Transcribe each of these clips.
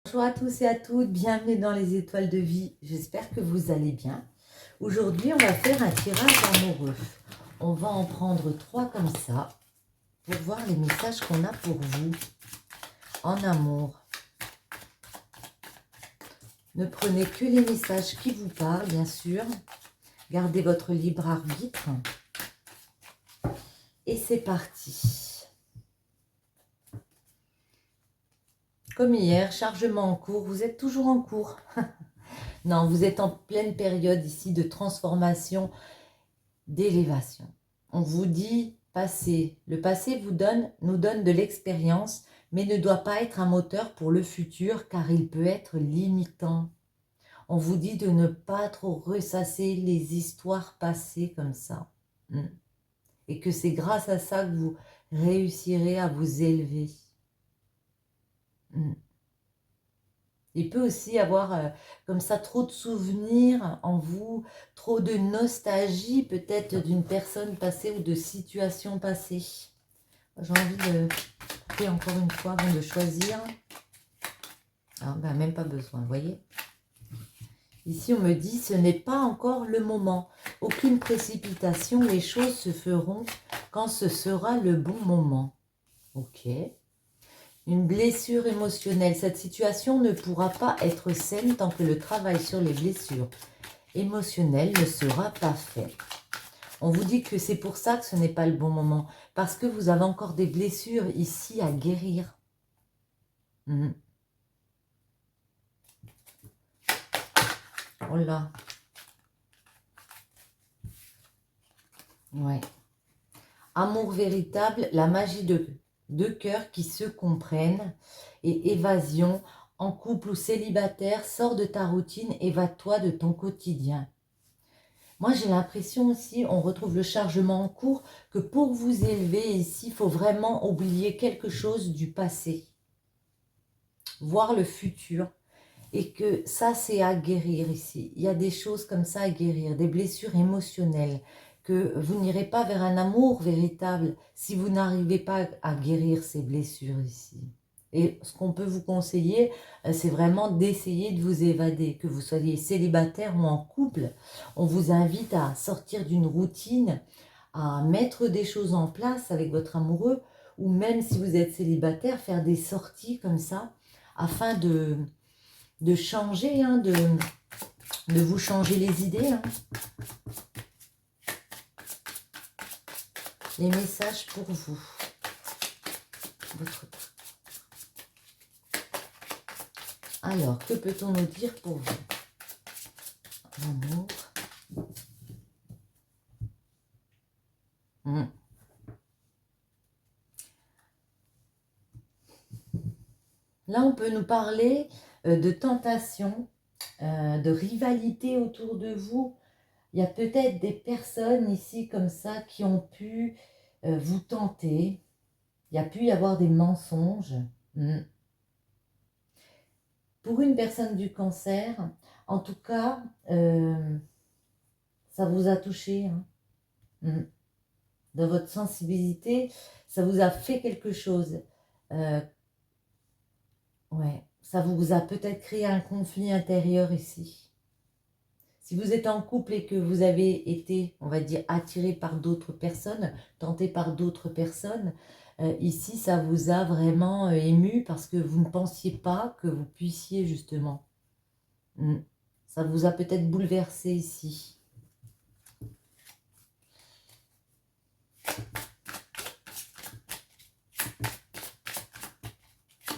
Bonjour à tous et à toutes, bienvenue dans les étoiles de vie, j'espère que vous allez bien. Aujourd'hui, on va faire un tirage amoureux. On va en prendre 3 comme ça, pour voir les messages qu'on a pour vous en amour. Ne prenez que les messages qui vous parlent, bien sûr. Gardez votre libre arbitre. Et c'est parti. Comme hier, chargement en cours, vous êtes toujours en cours. Non, vous êtes en pleine période ici de transformation, d'élévation. On vous dit passé. Le passé nous donne de l'expérience, mais ne doit pas être un moteur pour le futur, car il peut être limitant. On vous dit de ne pas trop ressasser les histoires passées comme ça. Et que c'est grâce à ça que vous réussirez à vous élever. Il peut aussi avoir comme ça trop de souvenirs en vous, trop de nostalgie peut-être d'une personne passée ou de situations passées. J'ai envie de faire encore une fois avant de choisir. Ah, ben, même pas besoin, vous voyez. Ici, on me dit, ce n'est pas encore le moment. Aucune précipitation, les choses se feront quand ce sera le bon moment. Ok. Une blessure émotionnelle. Cette situation ne pourra pas être saine tant que le travail sur les blessures émotionnelles ne sera pas fait. On vous dit que c'est pour ça que ce n'est pas le bon moment. Parce que vous avez encore des blessures ici à guérir. Oh là. Ouais. Amour véritable, la magie de deux cœurs qui se comprennent et évasion, en couple ou célibataire, sors de ta routine, évade-toi de ton quotidien. Moi, j'ai l'impression aussi, on retrouve le chargement en cours, que pour vous élever ici, il faut vraiment oublier quelque chose du passé, voir le futur, et que ça, c'est à guérir ici. Il y a des choses comme ça à guérir, des blessures émotionnelles, que vous n'irez pas vers un amour véritable si vous n'arrivez pas à guérir ces blessures ici. Et ce qu'on peut vous conseiller, c'est vraiment d'essayer de vous évader, que vous soyez célibataire ou en couple. On vous invite à sortir d'une routine, à mettre des choses en place avec votre amoureux, ou même si vous êtes célibataire, faire des sorties comme ça, afin de changer, de vous changer les idées. Les messages pour vous. Alors, que peut-on nous dire pour vous? L'amour. Là, on peut nous parler de tentation, de rivalité autour de vous. Il y a peut-être des personnes ici comme ça qui ont pu vous tenter. Il y a pu y avoir des mensonges. Pour une personne du cancer, en tout cas, ça vous a touché. Dans votre sensibilité, ça vous a fait quelque chose. Ouais, ça vous a peut-être créé un conflit intérieur ici. Si vous êtes en couple et que vous avez été, on va dire, attiré par d'autres personnes, tenté par d'autres personnes, ici, ça vous a vraiment ému parce que vous ne pensiez pas que vous puissiez justement. Ça vous a peut-être bouleversé ici.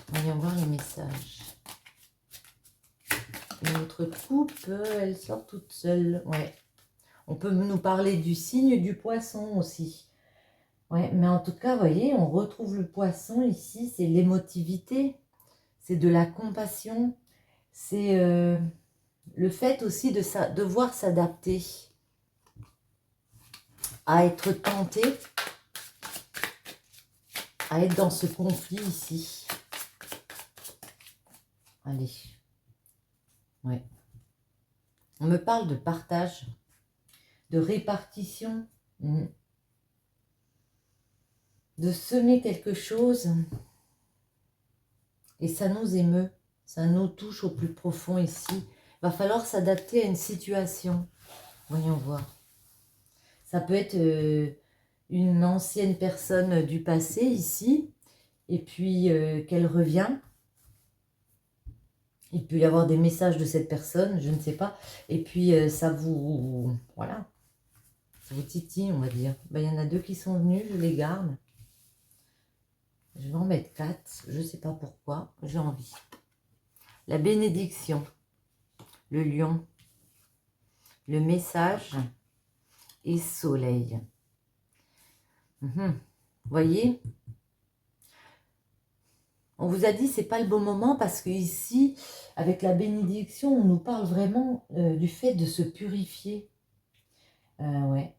Voyons voir les messages. Notre coupe, elle sort toute seule. Ouais. On peut nous parler du signe du poisson aussi. Ouais, mais en tout cas, vous voyez, on retrouve le poisson ici, c'est l'émotivité, c'est de la compassion, c'est le fait aussi de devoir s'adapter, à être tenté, à être dans ce conflit ici. Allez. Ouais. On me parle de partage, de répartition, de semer quelque chose, et ça nous émeut. Ça nous touche au plus profond ici. Il va falloir s'adapter à une situation. Voyons voir. Ça peut être une ancienne personne du passé ici, et puis qu'elle revient. Il peut y avoir des messages de cette personne, je ne sais pas. Et puis ça vous... Voilà. Ça vous titille, on va dire. Ben, il y en a 2 qui sont venus, je les garde. Je vais en mettre 4, je ne sais pas pourquoi, j'ai envie. La bénédiction, le lion, le message et soleil. Vous voyez, on vous a dit c'est pas le bon moment parce que ici, avec la bénédiction, on nous parle vraiment du fait de se purifier. Ouais.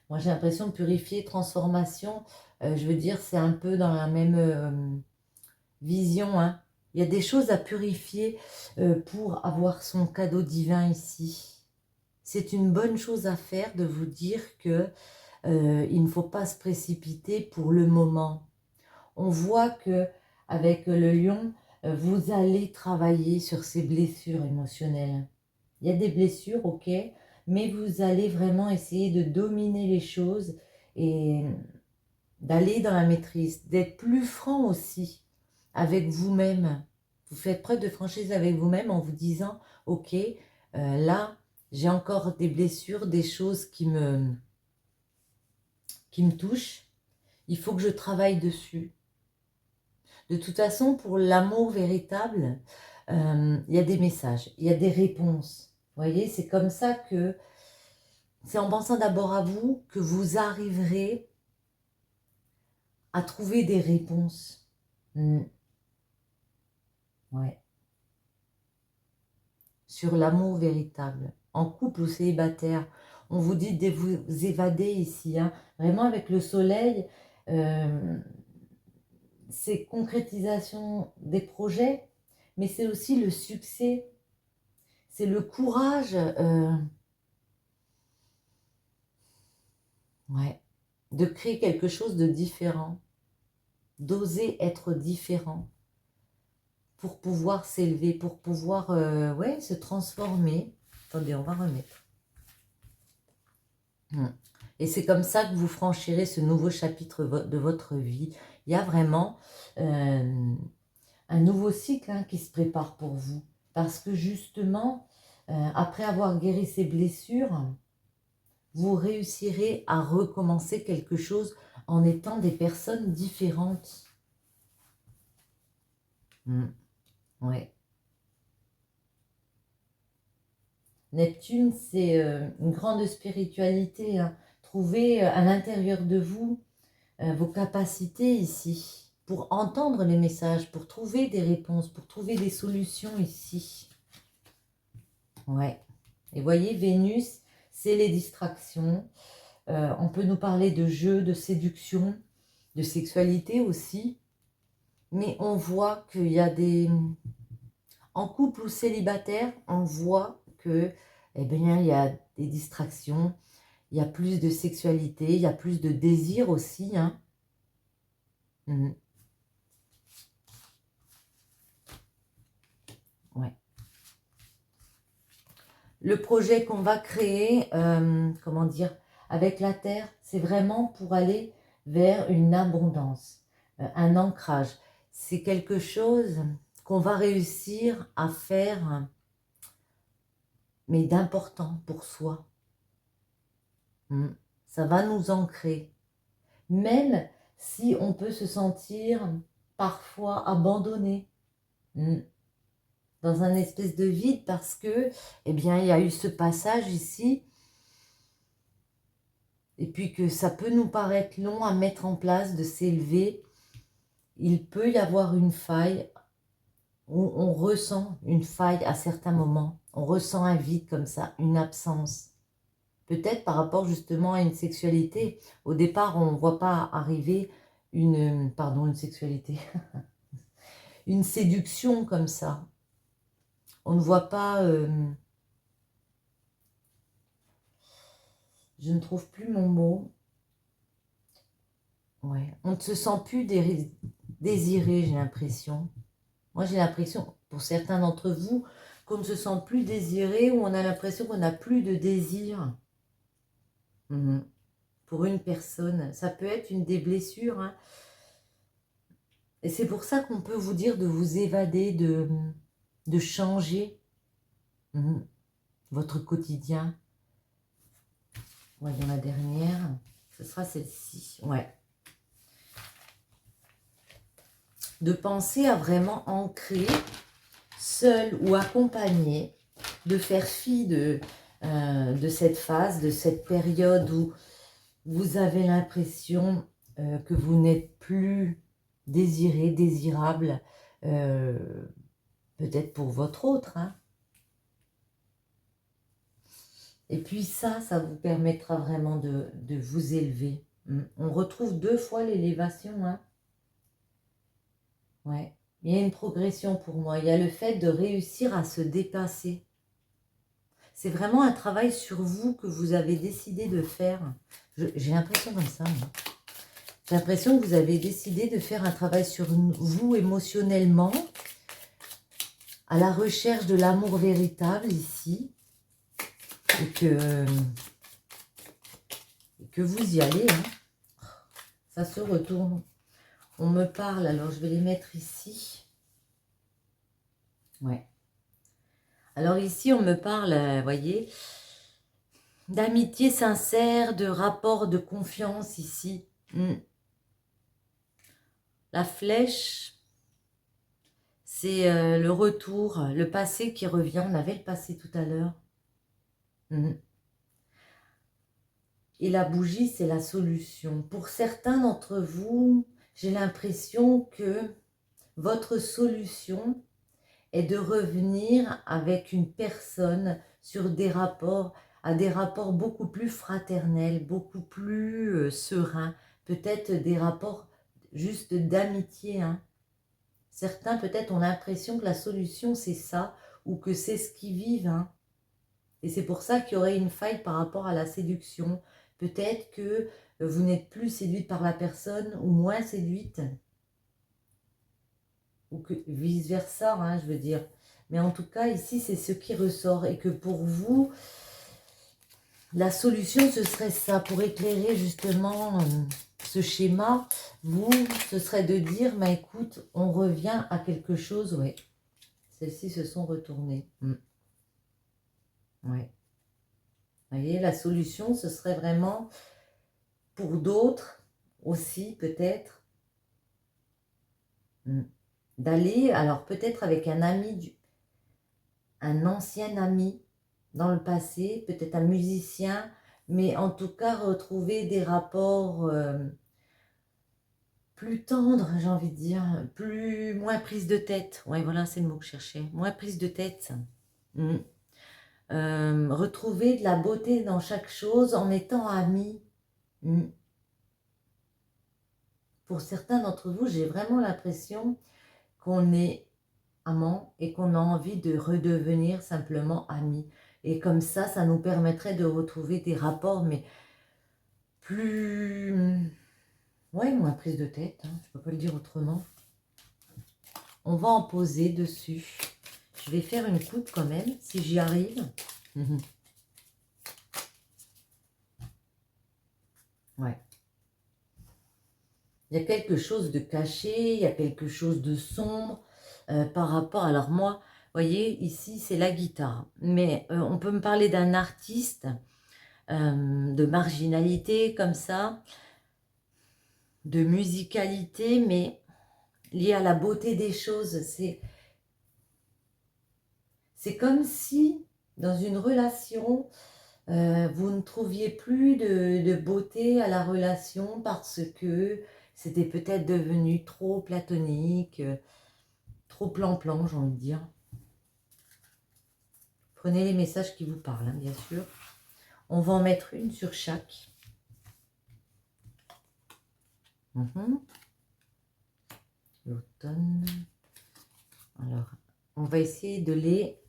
Moi, j'ai l'impression de purifier, transformation. Je veux dire, c'est un peu dans la même vision. Hein. Il y a des choses à purifier pour avoir son cadeau divin ici. C'est une bonne chose à faire de vous dire que il ne faut pas se précipiter pour le moment. On voit que avec le lion, vous allez travailler sur ces blessures émotionnelles. Il y a des blessures, ok, mais vous allez vraiment essayer de dominer les choses et d'aller dans la maîtrise, d'être plus franc aussi avec vous-même. Vous faites preuve de franchise avec vous-même en vous disant, ok, là, j'ai encore des blessures, des choses qui me touchent. Il faut que je travaille dessus. De toute façon, pour l'amour véritable, il y a des messages, il y a des réponses. Vous voyez, c'est comme ça que c'est en pensant d'abord à vous que vous arriverez à trouver des réponses. Ouais. Sur l'amour véritable. En couple ou célibataire, on vous dit de vous évader ici. Hein. Vraiment avec le soleil, c'est concrétisation des projets, mais c'est aussi le succès. C'est le courage ouais, de créer quelque chose de différent, d'oser être différent pour pouvoir s'élever, pour pouvoir ouais, se transformer. Attendez, on va remettre. Et c'est comme ça que vous franchirez ce nouveau chapitre de votre vie. Il y a vraiment un nouveau cycle hein, qui se prépare pour vous. Parce que justement, après avoir guéri ces blessures, vous réussirez à recommencer quelque chose en étant des personnes différentes. Ouais. Neptune, c'est une grande spiritualité. Hein. Trouvez à l'intérieur de vous vos capacités ici pour entendre les messages, pour trouver des réponses, pour trouver des solutions ici. Ouais. Et voyez, Vénus, c'est les distractions. On peut nous parler de jeux, de séduction, de sexualité aussi. Mais on voit qu'il y a des... En couple ou célibataire, on voit que, eh bien, il y a des distractions, il y a plus de sexualité, il y a plus de désir aussi. Hein. Ouais. Le projet qu'on va créer, comment dire, avec la Terre, c'est vraiment pour aller vers une abondance, un ancrage. C'est quelque chose qu'on va réussir à faire, mais d'important pour soi. Ça va nous ancrer. Même si on peut se sentir parfois abandonné dans un espèce de vide parce que, eh bien, il y a eu ce passage ici et puis que ça peut nous paraître long à mettre en place, de s'élever. Il peut y avoir une faille, on ressent une faille à certains moments, on ressent un vide comme ça, une absence. Peut-être par rapport justement à une sexualité. Au départ, on ne voit pas arriver une sexualité, une séduction comme ça. On ne voit pas, je ne trouve plus mon mot, Ouais, on ne se sent plus désiré, j'ai l'impression. Moi, j'ai l'impression, pour certains d'entre vous, qu'on ne se sent plus désiré ou on a l'impression qu'on n'a plus de désir. Pour une personne. Ça peut être une des blessures, hein. Et c'est pour ça qu'on peut vous dire de vous évader, de changer votre quotidien. Voyons la dernière. Ce sera celle-ci. Ouais. De penser à vraiment ancrer, seul ou accompagné, de faire fi de cette phase, de cette période où vous avez l'impression que vous n'êtes plus désiré, désirable, peut-être pour votre autre, hein. Et puis ça vous permettra vraiment de vous élever. On retrouve 2 fois l'élévation, hein. Ouais. Il y a une progression pour moi. Il y a le fait de réussir à se dépasser. C'est vraiment un travail sur vous que vous avez décidé de faire. J'ai l'impression comme ça, moi. J'ai l'impression que vous avez décidé de faire un travail sur vous émotionnellement, à la recherche de l'amour véritable ici, et que vous y allez, hein. Ça se retourne. On me parle, alors je vais les mettre ici. Ouais. Alors ici, on me parle, voyez, d'amitié sincère, de rapport de confiance ici. La flèche, c'est le retour, le passé qui revient. On avait le passé tout à l'heure. Et la bougie, c'est la solution. Pour certains d'entre vous, j'ai l'impression que votre solution est de revenir avec une personne sur des rapports, à des rapports beaucoup plus fraternels, beaucoup plus sereins, peut-être des rapports juste d'amitié, hein. Certains peut-être ont l'impression que la solution c'est ça, ou que c'est ce qu'ils vivent, hein. Et c'est pour ça qu'il y aurait une faille par rapport à la séduction. Peut-être que vous n'êtes plus séduite par la personne ou moins séduite. Ou que vice-versa, hein, je veux dire. Mais en tout cas, ici, c'est ce qui ressort. Et que pour vous, la solution, ce serait ça. Pour éclairer justement ce schéma, vous, ce serait de dire, bah, écoute, on revient à quelque chose. Ouais. Celles-ci se sont retournées. Ouais. Vous voyez, la solution, ce serait vraiment, pour d'autres aussi, peut-être, d'aller, alors peut-être avec un ami, un ancien ami dans le passé, peut-être un musicien, mais en tout cas, retrouver des rapports plus tendres, j'ai envie de dire, moins prise de tête. Ouais, voilà, c'est le mot que je cherchais. Moins prise de tête. Retrouver de la beauté dans chaque chose en étant amis. Pour certains d'entre vous, j'ai vraiment l'impression qu'on est amants et qu'on a envie de redevenir simplement amis. Et comme ça nous permettrait de retrouver des rapports, mais plus... Ouais, moins prise de tête, hein, je ne peux pas le dire autrement. On va en poser dessus. Je vais faire une coupe quand même, si j'y arrive. Ouais. Il y a quelque chose de caché, il y a quelque chose de sombre par rapport... Alors moi, vous voyez, ici, c'est la guitare. Mais on peut me parler d'un artiste, de marginalité, comme ça, de musicalité, mais lié à la beauté des choses. C'est comme si, dans une relation, vous ne trouviez plus de beauté à la relation parce que c'était peut-être devenu trop platonique, trop plan-plan, j'ai envie de dire. Prenez les messages qui vous parlent, hein, bien sûr. On va en mettre une sur chaque. L'automne. Alors, on va essayer de les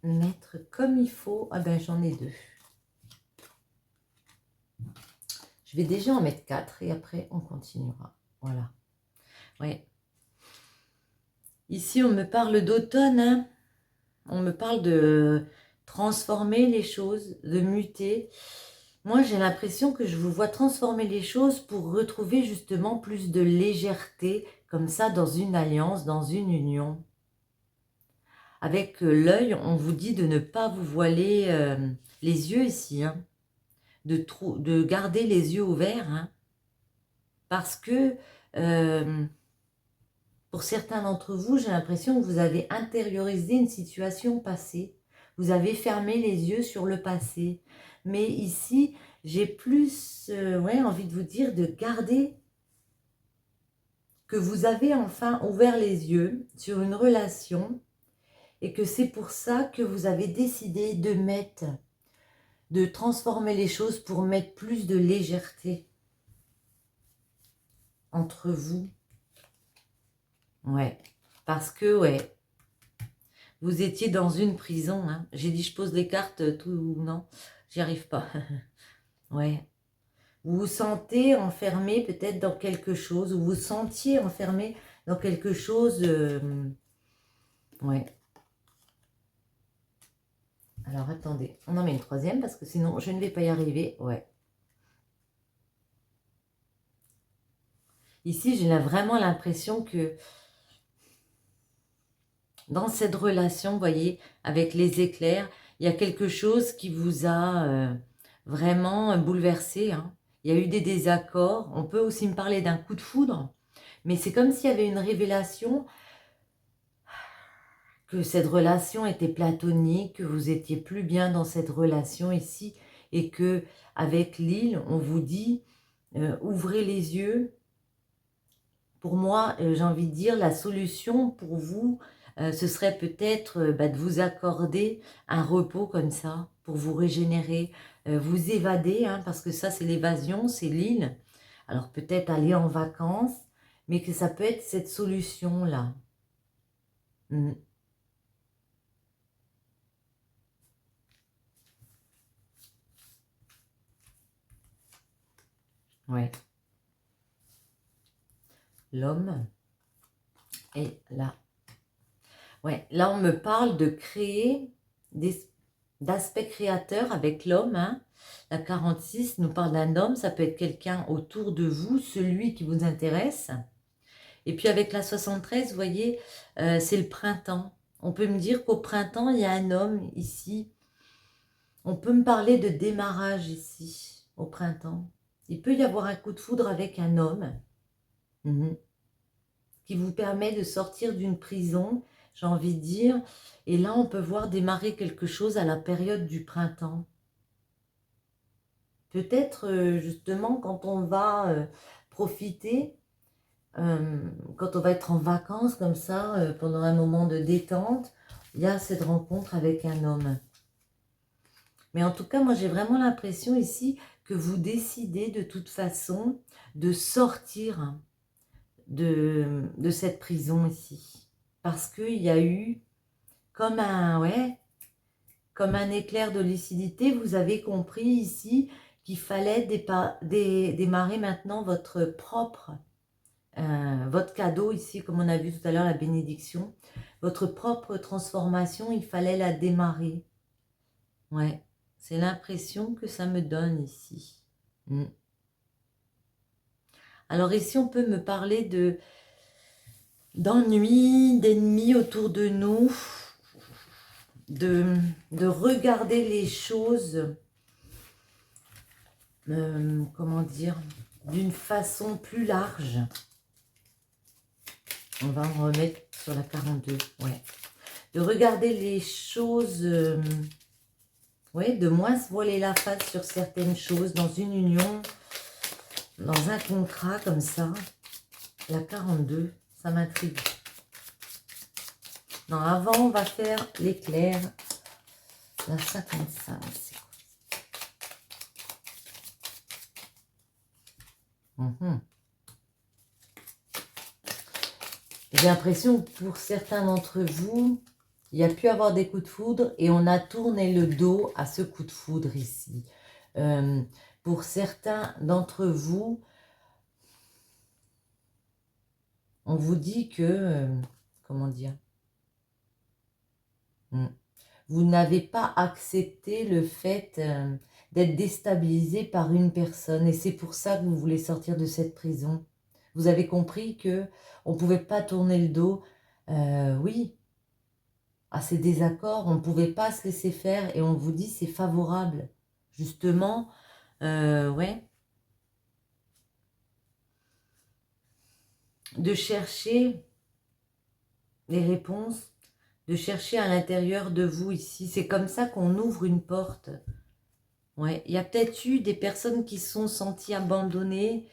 mettre comme il faut. Ah ben, j'en ai deux. Je vais déjà en mettre 4 et après on continuera. Voilà. Ouais. Ici, on me parle d'automne, hein. On me parle de transformer les choses, de muter. Moi, j'ai l'impression que je vous vois transformer les choses pour retrouver justement plus de légèreté, comme ça, dans une alliance, dans une union. Avec l'œil, on vous dit de ne pas vous voiler les yeux ici, hein, de garder les yeux ouverts, hein, parce que pour certains d'entre vous, j'ai l'impression que vous avez intériorisé une situation passée, vous avez fermé les yeux sur le passé, mais ici, j'ai plus ouais, envie de vous dire de garder que vous avez enfin ouvert les yeux sur une relation et que c'est pour ça que vous avez décidé de transformer les choses pour mettre plus de légèreté entre vous. Ouais, parce que, ouais, vous étiez dans une prison, hein. J'ai dit je pose les cartes, tout, non, j'y arrive pas. Ouais, vous vous sentez enfermé peut-être dans quelque chose, ou vous vous sentiez enfermé dans quelque chose, ouais. Alors, attendez, on en met une troisième, parce que sinon, je ne vais pas y arriver, ouais. Ici, j'ai vraiment l'impression que dans cette relation, vous voyez, avec les éclairs, il y a quelque chose qui vous a vraiment bouleversé, hein. Il y a eu des désaccords. On peut aussi me parler d'un coup de foudre, mais c'est comme s'il y avait une révélation que cette relation était platonique, que vous étiez plus bien dans cette relation ici, et que avec l'île, on vous dit ouvrez les yeux. Pour moi, j'ai envie de dire, la solution pour vous, ce serait peut-être de vous accorder un repos comme ça, pour vous régénérer, vous évader, hein, parce que ça, c'est l'évasion, c'est l'île. Alors peut-être aller en vacances, mais que ça peut être cette solution-là. Mm. Ouais. L'homme est là. Ouais, là, on me parle de créer d'aspect créateur avec l'homme, hein. La 46 nous parle d'un homme, ça peut être quelqu'un autour de vous, celui qui vous intéresse. Et puis avec la 73, vous voyez, c'est le printemps. On peut me dire qu'au printemps, il y a un homme ici. On peut me parler de démarrage ici, au printemps. Il peut y avoir un coup de foudre avec un homme qui vous permet de sortir d'une prison, j'ai envie de dire. Et là, on peut voir démarrer quelque chose à la période du printemps. Peut-être justement quand on va profiter, quand on va être en vacances comme ça, pendant un moment de détente, il y a cette rencontre avec un homme. Mais en tout cas, moi j'ai vraiment l'impression ici que vous décidez de toute façon de sortir de cette prison ici. Parce qu'il y a eu comme ouais, comme un éclair de lucidité, vous avez compris ici qu'il fallait démarrer maintenant votre propre, votre cadeau ici, comme on a vu tout à l'heure, la bénédiction, votre propre transformation, il fallait la démarrer. Ouais, c'est l'impression que ça me donne ici. Alors ici, on peut me parler d'ennui, d'ennemis autour de nous, de regarder les choses, comment dire, d'une façon plus large. On va en remettre sur la 42, ouais. De regarder les choses, ouais, de moins se voiler la face sur certaines choses, dans une union, dans un contrat comme ça. La 42, ça m'intrigue. Non, avant, on va faire l'éclair. La 55, c'est quoi? J'ai l'impression que pour certains d'entre vous, il y a pu avoir des coups de foudre et on a tourné le dos à ce coup de foudre ici. pour certains d'entre vous, on vous dit que, comment dire, vous n'avez pas accepté le fait d'être déstabilisé par une personne. Et c'est pour ça que vous voulez sortir de cette prison. Vous avez compris que on ne pouvait pas tourner le dos, oui, à ces désaccords. On ne pouvait pas se laisser faire. Et on vous dit c'est favorable. Justement, ouais. De chercher les réponses, de chercher à l'intérieur de vous ici. C'est comme ça qu'on ouvre une porte. Ouais, il y a peut-être eu des personnes qui se sont senties abandonnées,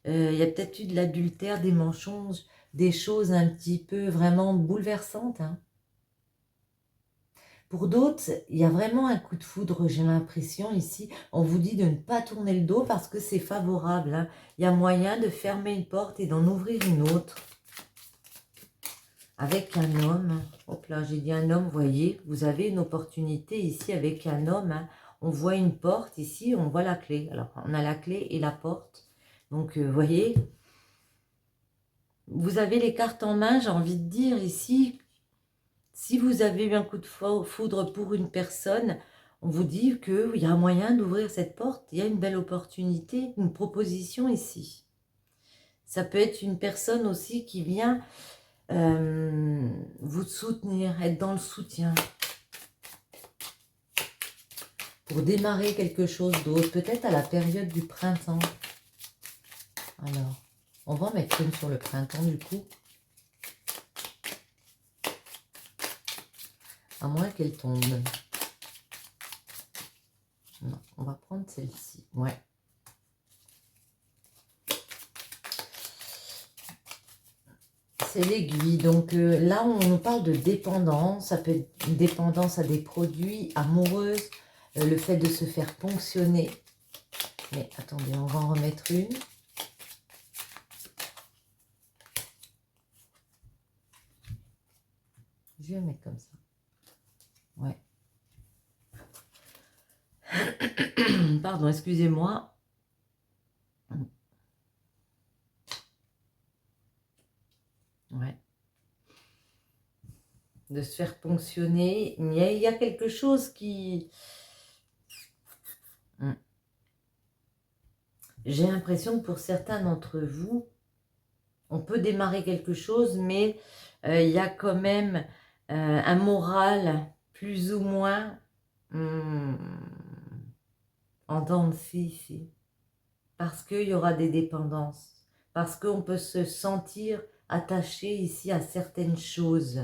il y a peut-être eu de l'adultère, des mensonges, des choses un petit peu vraiment bouleversantes, hein. Pour d'autres, il y a vraiment un coup de foudre, j'ai l'impression ici. On vous dit de ne pas tourner le dos parce que c'est favorable, hein. Il y a moyen de fermer une porte et d'en ouvrir une autre. Avec un homme, hop là, j'ai dit un homme, voyez, vous avez une opportunité ici avec un homme, hein. On voit une porte ici, on voit la clé. Alors, on a la clé et la porte. Donc, voyez, vous avez les cartes en main, j'ai envie de dire ici, si vous avez eu un coup de foudre pour une personne, on vous dit qu'il y a un moyen d'ouvrir cette porte, il y a une belle opportunité, une proposition ici. Ça peut être une personne aussi qui vient vous soutenir, être dans le soutien. Pour démarrer quelque chose d'autre, peut-être à la période du printemps. Alors, on va en mettre une sur le printemps du coup. À moins qu'elle tombe. Non, on va prendre celle-ci. Ouais. C'est l'aiguille. Donc là, on nous parle de dépendance. Ça peut être une dépendance à des produits, amoureuse, le fait de se faire ponctionner. Mais attendez, on va en remettre une. Je vais la mettre comme ça. Ouais. Pardon, excusez-moi. Ouais. De se faire ponctionner. Il y a quelque chose qui... J'ai l'impression que pour certains d'entre vous, on peut démarrer quelque chose, mais il y a quand même un moral plus ou moins en dents de scie ici. Parce qu'il y aura des dépendances. Parce qu'on peut se sentir attaché ici à certaines choses.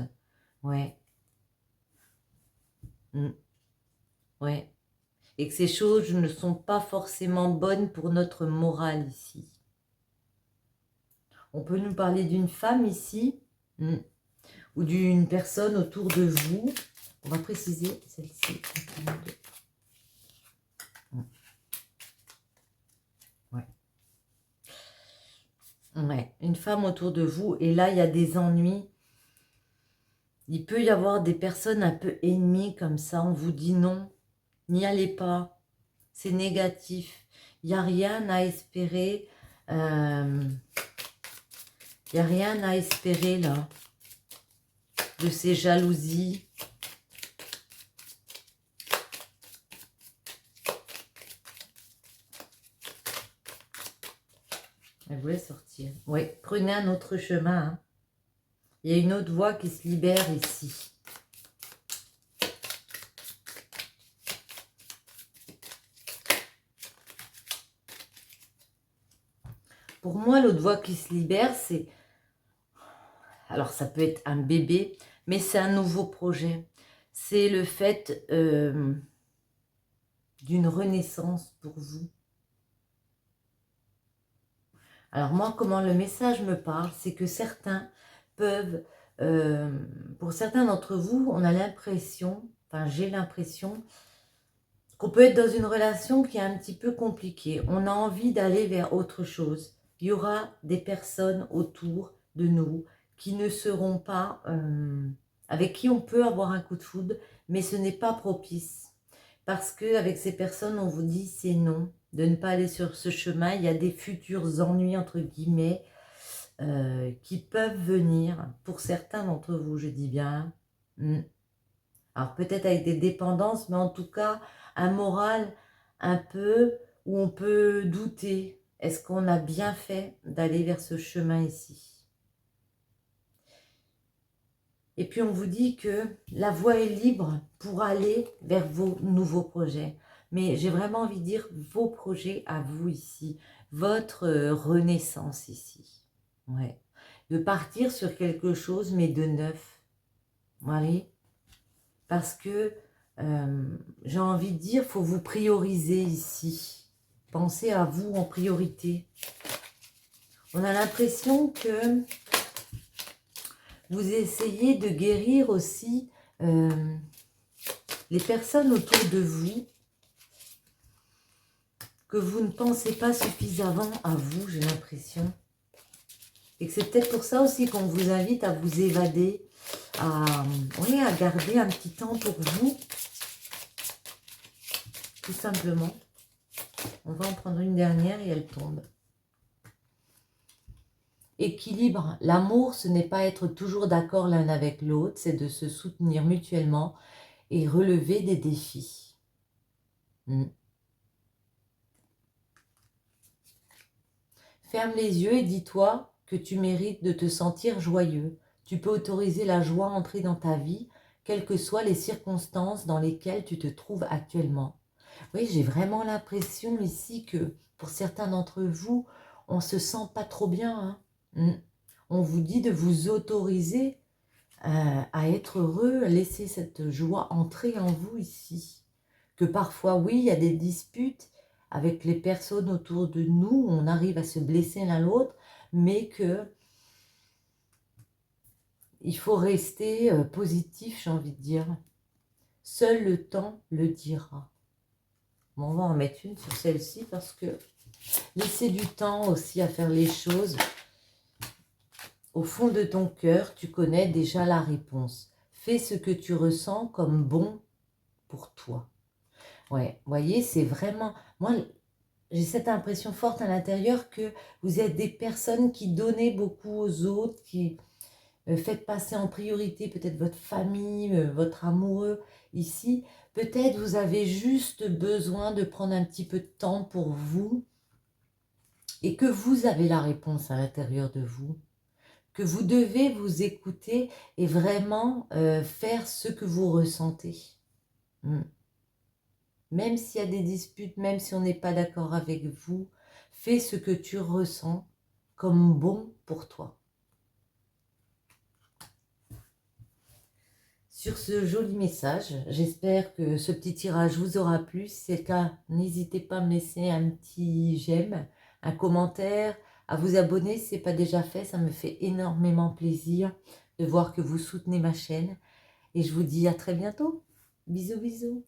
Ouais. Ouais. Et que ces choses ne sont pas forcément bonnes pour notre morale ici. On peut nous parler d'une femme ici, ou d'une personne autour de vous. On va préciser celle-ci. Ouais. Ouais, une femme autour de vous. Et là, il y a des ennuis. Il peut y avoir des personnes un peu ennemies comme ça. On vous dit non, n'y allez pas. C'est négatif. Il n'y a rien à espérer. Il n'y a rien à espérer là. De ces jalousies. Elle voulait sortir. Oui, prenez un autre chemin. Hein. Il y a une autre voie qui se libère ici. Pour moi, l'autre voie qui se libère, c'est... Alors, ça peut être un bébé, mais c'est un nouveau projet. C'est le fait d'une renaissance pour vous. Alors moi, comment le message me parle, c'est que certains peuvent, pour certains d'entre vous, on a l'impression, enfin j'ai l'impression, qu'on peut être dans une relation qui est un petit peu compliquée. On a envie d'aller vers autre chose. Il y aura des personnes autour de nous qui ne seront pas, avec qui on peut avoir un coup de foudre, mais ce n'est pas propice. parce qu'avec ces personnes, on vous dit c'est non, de ne pas aller sur ce chemin. Il y a des futurs ennuis, entre guillemets, qui peuvent venir, pour certains d'entre vous, je dis bien. Alors peut-être avec des dépendances, mais en tout cas, un moral un peu où on peut douter. Est-ce qu'on a bien fait d'aller vers ce chemin ici? Et puis on vous dit que la voie est libre pour aller vers vos nouveaux projets. Mais j'ai vraiment envie de dire vos projets à vous ici, votre renaissance ici. Ouais. De partir sur quelque chose, mais de neuf. Voilà. Parce que j'ai envie de dire, il faut vous prioriser ici. Pensez à vous en priorité. On a l'impression que vous essayez de guérir aussi les personnes autour de vous, que vous ne pensez pas suffisamment à vous, j'ai l'impression. Et que c'est peut-être pour ça aussi qu'on vous invite à vous évader, oui, à garder un petit temps pour vous. Tout simplement. On va en prendre une dernière et elle tombe. Équilibre. L'amour, ce n'est pas être toujours d'accord l'un avec l'autre, c'est de se soutenir mutuellement et relever des défis. Ferme les yeux et dis-toi que tu mérites de te sentir joyeux. Tu peux autoriser la joie à entrer dans ta vie, quelles que soient les circonstances dans lesquelles tu te trouves actuellement. Oui, j'ai vraiment l'impression ici que pour certains d'entre vous, on ne se sent pas trop bien. On vous dit de vous autoriser à être heureux, à laisser cette joie entrer en vous ici. Que parfois, oui, il y a des disputes avec les personnes autour de nous, on arrive à se blesser l'un l'autre, mais que il faut rester positif, j'ai envie de dire. Seul le temps le dira. Bon, on va en mettre une sur celle-ci parce que laisser du temps aussi à faire les choses. Au fond de ton cœur, tu connais déjà la réponse. Fais ce que tu ressens comme bon pour toi. Ouais, vous voyez, c'est vraiment... Moi, j'ai cette impression forte à l'intérieur que vous êtes des personnes qui donnez beaucoup aux autres, qui faites passer en priorité peut-être votre famille, votre amoureux ici. Peut-être vous avez juste besoin de prendre un petit peu de temps pour vous et que vous avez la réponse à l'intérieur de vous. Que vous devez vous écouter et vraiment faire ce que vous ressentez. Même s'il y a des disputes, même si on n'est pas d'accord avec vous, fais ce que tu ressens comme bon pour toi. Sur ce joli message, j'espère que ce petit tirage vous aura plu. Si c'est le cas, n'hésitez pas à me laisser un petit j'aime, un commentaire, à vous abonner si ce n'est pas déjà fait. Ça me fait énormément plaisir de voir que vous soutenez ma chaîne. Et je vous dis à très bientôt. Bisous, bisous.